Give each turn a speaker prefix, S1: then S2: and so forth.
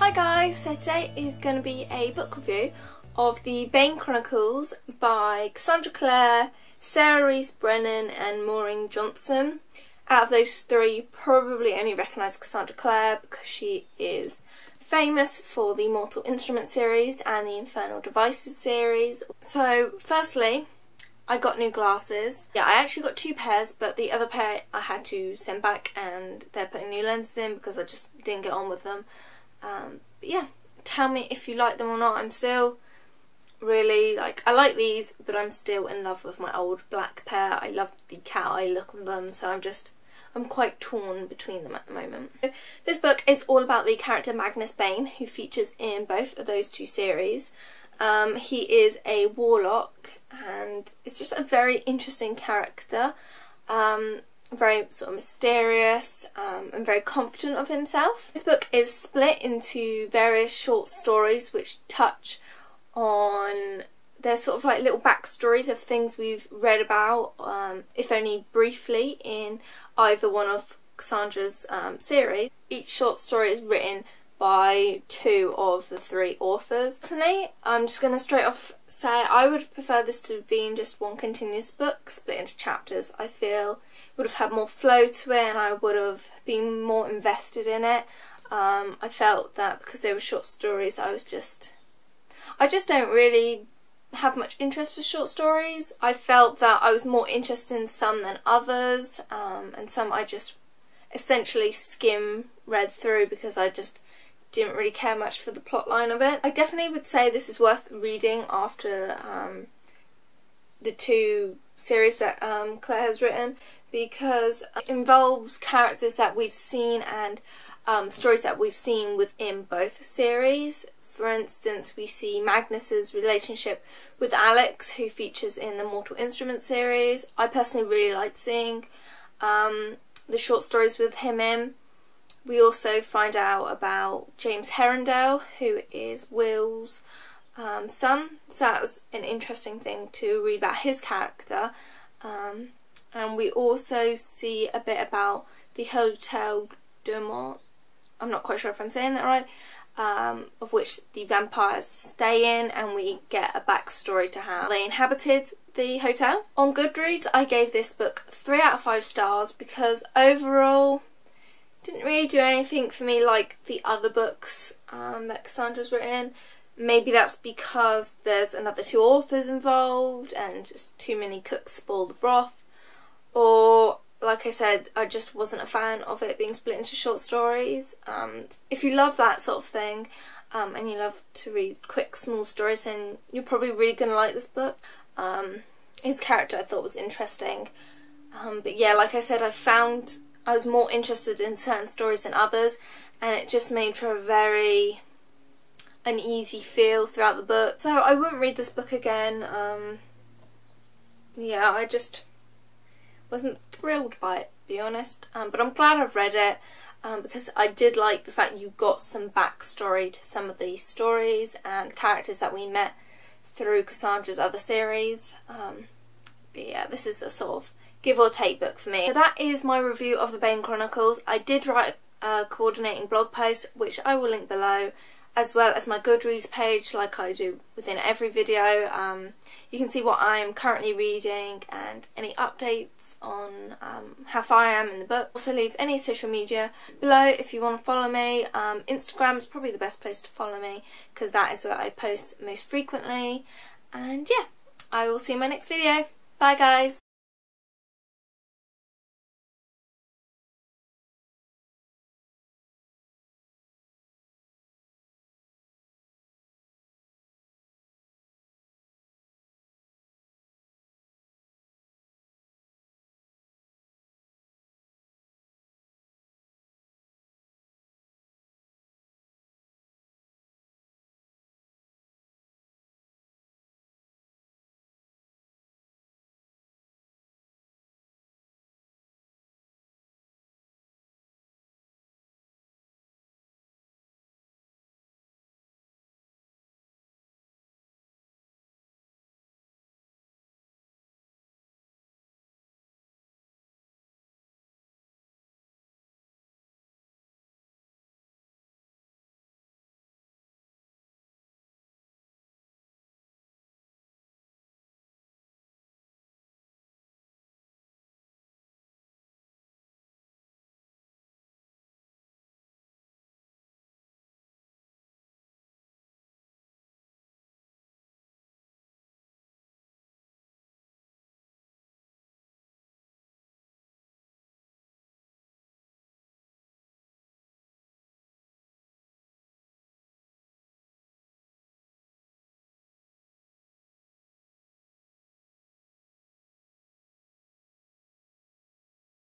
S1: Hi guys, so today is going to be a book review of the Bane Chronicles by Cassandra Clare, Sarah Rees Brennan and Maureen Johnson. Out of those three, probably only recognise Cassandra Clare because she is famous for the Mortal Instruments series and the Infernal Devices series. So firstly, I got new glasses. Yeah, I actually got two pairs, but the other pair I had to send back and they're putting new lenses in because I just didn't get on with them. But yeah, tell me if you like them or not. I'm still really, I like these, but I'm still in love with my old black pair. I love the cat eye look of them, so I'm quite torn between them at the moment. This book is all about the character Magnus Bane, who features in both of those two series. He is a warlock, and it's just a very interesting character. Very sort of mysterious and very confident of himself. This book is split into various short stories which touch on, they're sort of like little backstories of things we've read about, if only briefly, in either one of Cassandra's series. Each short story is written by two of the three authors. Personally, I'm just going to straight off say I would prefer this to be in just one continuous book split into chapters. I feel it would have had more flow to it and I would have been more invested in it. I felt that because they were short stories, I just don't really have much interest for short stories. I felt that I was more interested in some than others, and some I just essentially read through because I just didn't really care much for the plot line of it. I definitely would say this is worth reading after the two series that Claire has written, because it involves characters that we've seen and stories that we've seen within both series. For instance, we see Magnus's relationship with Alex, who features in the Mortal Instruments series. I personally really liked seeing the short stories with him in. We also find out about James Herondale, who is Will's son, so that was an interesting thing to read about his character. And we also see a bit about the Hotel de Mont, I'm not quite sure if I'm saying that right, of which the vampires stay in, and we get a backstory to how they inhabited the hotel. On Goodreads, I gave this book 3 out of 5 stars because overall didn't really do anything for me like the other books that Cassandra's written. Maybe that's because there's another 2 authors involved and just too many cooks spoil the broth, or like I said, I just wasn't a fan of it being split into short stories. If you love that sort of thing and you love to read quick small stories, then you're probably really going to like this book. His character I thought was interesting, but yeah, like I said, I was more interested in certain stories than others, and it just made for a very uneasy feel throughout the book. So I wouldn't read this book again. Yeah, I just wasn't thrilled by it, to be honest. But I'm glad I've read it because I did like the fact you got some backstory to some of the stories and characters that we met through Cassandra's other series. But yeah, this is a sort of give or take book for me. So that is my review of the Bane Chronicles. I did write a coordinating blog post, which I will link below, as well as my Goodreads page, like I do within every video. You can see what I am currently reading and any updates on how far I am in the book. Also leave any social media below if you want to follow me. Instagram is probably the best place to follow me because that is where I post most frequently. And yeah, I will see you in my next video. Bye guys!